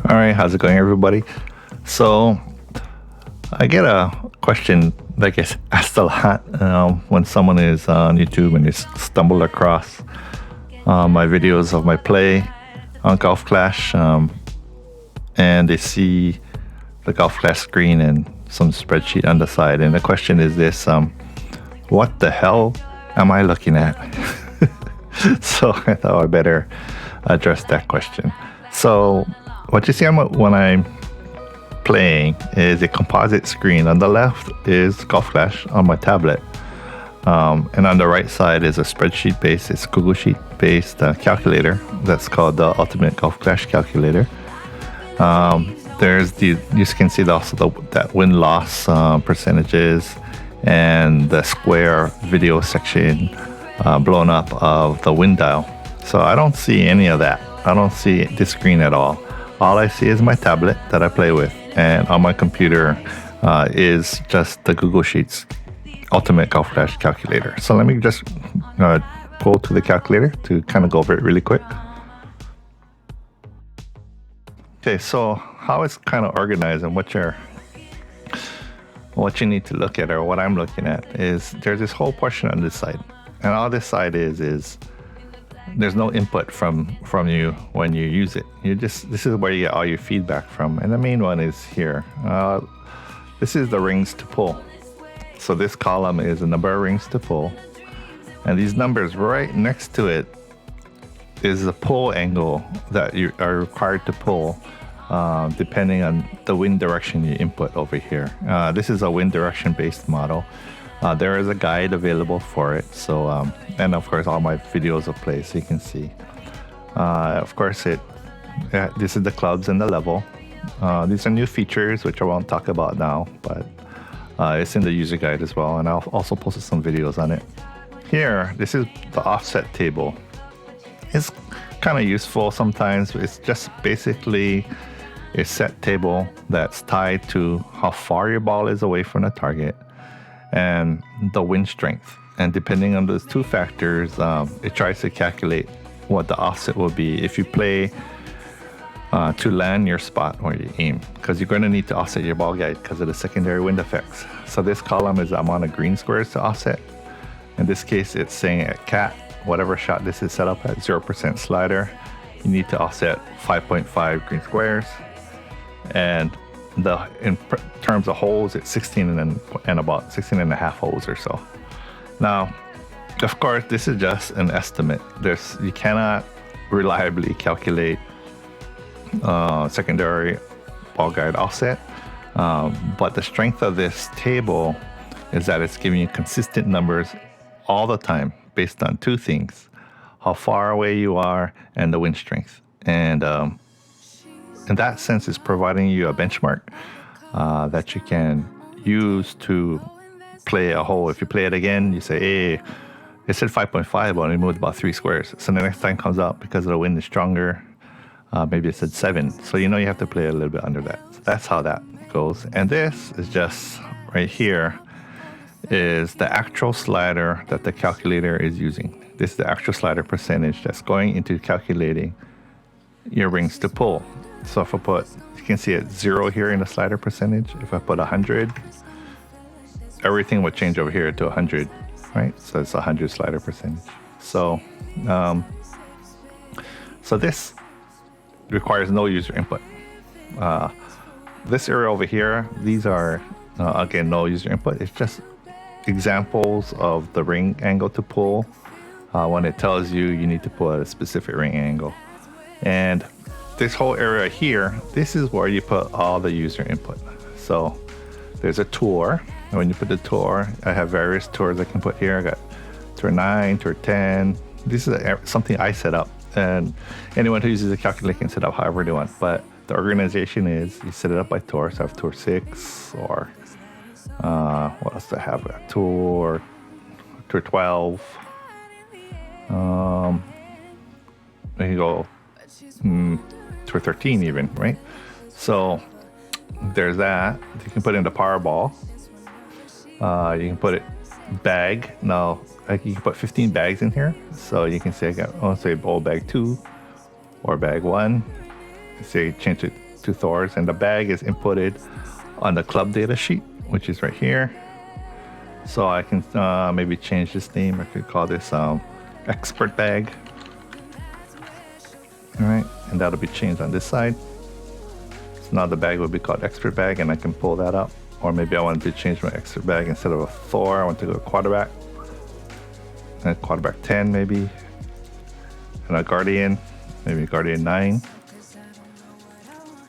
All right, how's it going, everybody? So, I get a question that gets asked a lot when someone is on YouTube and they stumble across my videos of my play on Golf Clash, and they see the Golf Clash screen and some spreadsheet on the side. And the question is this: what the hell am I looking at? So I thought I better address that question. So what you see when I'm playing is a composite screen. On the left is Golf Clash on my tablet. And on the right side is a spreadsheet based, it's Google Sheet based calculator that's called the Ultimate Golf Clash Calculator. You can see that win loss percentages and the square video section blown up of the win dial. So I don't see any of that. I don't see this screen at all. All I see is my tablet that I play with, and on my computer is just the Google Sheets Ultimate Golf Clash Calculator. So let me just go to the calculator to kind of go over it really quick. Okay, so how it's kind of organized and what you need to look at, or what I'm looking at, is there's this whole portion on this side, and all this side is there's no input from you when you use it. This is where you get all your feedback from, and the main one is here. This is the rings to pull. So this column is the number of rings to pull, and these numbers right next to it is the pull angle that you are required to pull depending on the wind direction you input over here. This is a wind direction based model. There is a guide available for it. So, and of course, all my videos of play, so you can see. Of course, this is the clubs and the level. These are new features, which I won't talk about now, but it's in the user guide as well. And I'll also post some videos on it. Here, this is the offset table. It's kind of useful sometimes. It's just basically a set table that's tied to how far your ball is away from the target and the wind strength. And depending on those two factors, it tries to calculate what the offset will be if you play to land your spot where you aim, because you're going to need to offset your ball guide because of the secondary wind effects. So this column is the amount of green squares to offset. In this case, it's saying at cat, whatever shot this is set up at, 0% slider, you need to offset 5.5 green squares. And in terms of holes, it's 16 and about 16 and a half holes or so. Now, of course, this is just an estimate. You cannot reliably calculate secondary ball guide offset, but the strength of this table is that it's giving you consistent numbers all the time based on two things: how far away you are and the wind strength. And in that sense, it's providing you a benchmark that you can use to play a hole. If you play it again, you say, hey, it said 5.5, but only moved about 3 squares. So the next time comes up, because the wind is stronger, maybe it said 7. So you have to play a little bit under that. So that's how that goes. And this is just right here is the actual slider that the calculator is using. This is the actual slider percentage that's going into calculating your rings to pull. So if I put, you can see it's 0 here in the slider percentage. If I put 100, everything would change over here to 100, right? So it's 100 slider percentage. So, so this requires no user input. This area over here, these are, again, no user input. It's just examples of the ring angle to pull when it tells you need to pull at a specific ring angle. And this whole area here, this is where you put all the user input. So there's a tour, and when you put the tour, I have various tours I can put here. I got tour 9, tour 10. This is something I set up, and anyone who uses a calculator can set up however they want. But the organization is you set it up by tour. So I have tour 6, or what else do I have? Tour 12. We can go tour 13 even, right? So there's that. You can put in the Powerball. You can put it bag. Now you can put 15 bags in here. So you can say, I want to say bowl bag 2 or bag 1. Say change it 2 Thors, and the bag is inputted on the club data sheet, which is right here. So I can maybe change this name. I could call this expert bag. All right, and that'll be changed on this side. So now the bag will be called expert bag, and I can pull that up. Or maybe I wanted to change my expert bag instead of a Thor. I want to go quarterback. And quarterback 10 maybe. And a guardian, maybe guardian 9.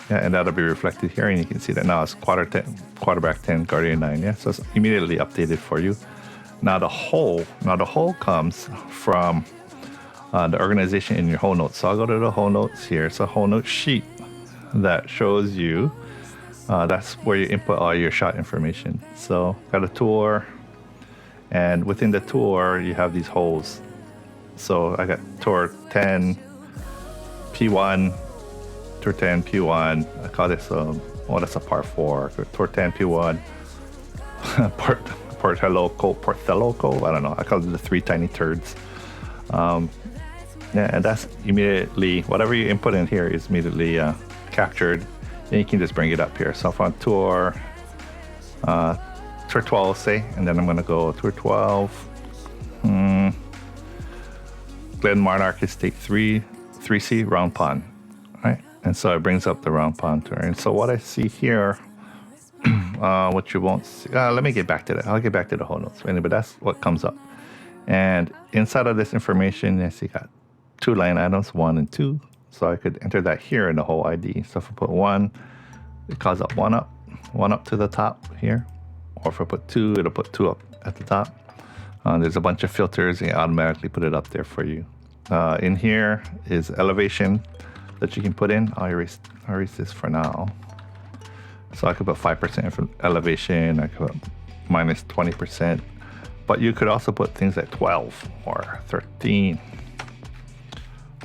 Yeah, and that'll be reflected here, and you can see that now it's quarterback 10, guardian 9. Yeah, so it's immediately updated for you. Now the whole comes from the organization in your whole notes. So I'll go to the whole notes here. It's a whole note sheet that shows you. That's where you input all your shot information. So got a tour, and within the tour you have these holes. So I got tour 10 P1, tour 10 P1. I call this that's a par 4. Tour 10 P1, Porthelloco. I don't know. I call it the 3 tiny turds. Yeah, and that's immediately whatever you input in here is immediately captured. And you can just bring it up here. So if I'm on tour 12, say, and then I'm going to go tour 12. Glen Monarch Estate 3C round pond, right? And so it brings up the round pond tour. And so what I see here, what you won't see, let me get back to that. I'll get back to the whole notes. But that's what comes up. And inside of this information, yes, you got 2 line items, 1 and 2. So I could enter that here in the whole ID. So if I put 1, it calls up 1 up to the top here. Or if I put 2, it'll put 2 up at the top. There's a bunch of filters, and automatically put it up there for you. In here is elevation that you can put in. I'll erase this for now. So I could put 5% for elevation. I could put minus 20%. But you could also put things like 12 or 13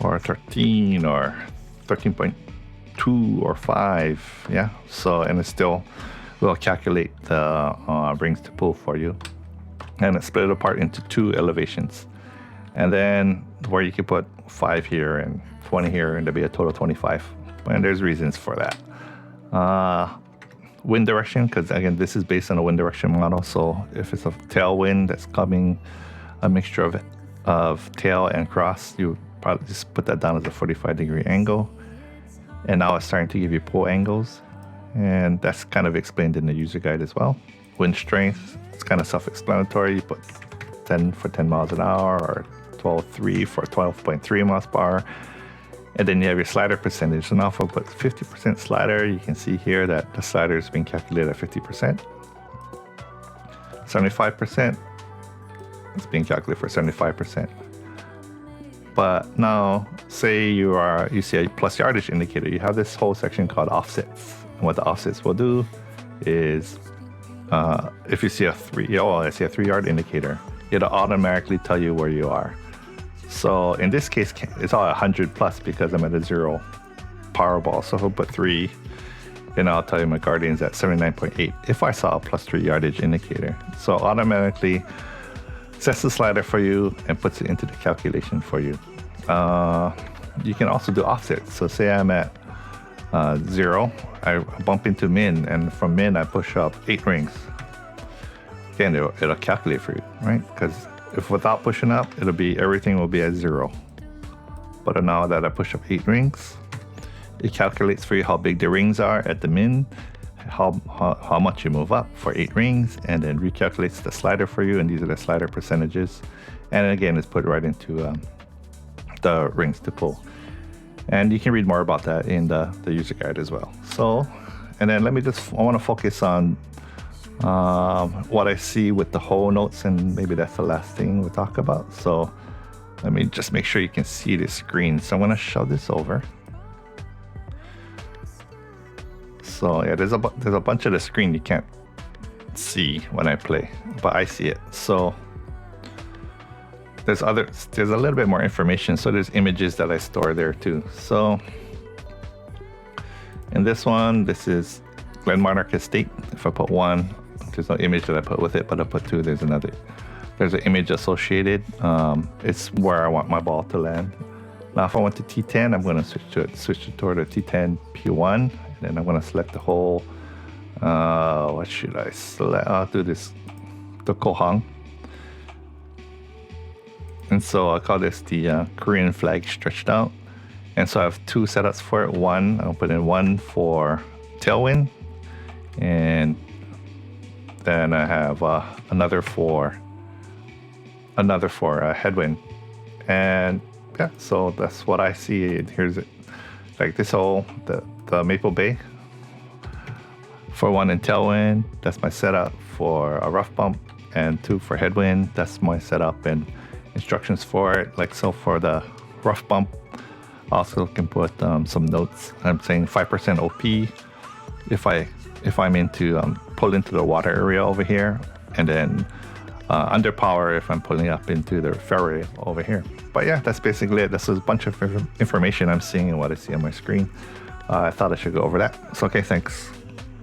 or 13.2 or 5. Yeah. So, and it still will calculate the rings to pull for you. And it's split apart into 2 elevations. And then where you can put 5 here and 20 here, and there'll be a total of 25. And there's reasons for that. Wind direction, because again, this is based on a wind direction model. So if it's a tailwind that's coming, a mixture of tail and cross, you probably just put that down as a 45-degree angle. And now it's starting to give you pull angles. And that's kind of explained in the user guide as well. Wind strength, it's kind of self-explanatory. You put 10 for 10 miles an hour or 12.3 for 12.3 miles per hour. And then you have your slider percentage. So now if I put 50% slider, you can see here that the slider is being calculated at 50%. 75%, it's being calculated for 75%. But now, say you see a plus yardage indicator. You have this whole section called offsets. And what the offsets will do is, if you see I see a 3-yard indicator, it'll automatically tell you where you are. So in this case, it's all 100 plus because I'm at a 0 Powerball. So if I put 3, then I'll tell you my Guardian's at 79.8 if I saw a plus 3 yardage indicator. So automatically sets the slider for you and puts it into the calculation for you. You can also do offsets. So say I'm at 0, I bump into min, and from min I push up 8 rings. Again, it'll calculate for you, right? Because if without pushing up, everything will be at 0. But now that I push up 8 rings, it calculates for you how big the rings are at the min, how much you move up for 8 rings, and then recalculates the slider for you. And these are the slider percentages. And again, it's put right into the rings to pull. And you can read more about that in the user guide as well. So, and then I want to focus on what I see with the whole notes, and maybe that's the last thing we'll talk about. So let me just make sure you can see the screen. So I'm going to shove this over. So yeah, there's a bunch of the screen you can't see when I play, but I see it. So there's a little bit more information. So there's images that I store there too. So in this one, this is Glen Monarch Estate. If I put 1, there's no image that I put with it, but I put 2, there's an image associated. It's where I want my ball to land. Now if I want to T10, I'm going to switch it toward a T10 P1. Then I'm going to select the whole. What should I select? I'll do this, the Kohang. And so I call this the Korean flag stretched out. And so I have two setups for it. One, I'll put in one for tailwind, and then I have another for headwind. And yeah, so that's what I see. Here's it, like this whole the Maple Bay for one in tailwind. That's my setup for a rough bump, and two for headwind. That's my setup and instructions for it. Like so for the rough bump, also can put some notes. I'm saying 5% OP if I'm into pull into the water area over here, and then under power if I'm pulling up into the fairway over here. But yeah, that's basically it. This is a bunch of information I'm seeing and what I see on my screen. I thought I should go over that. So okay, thanks.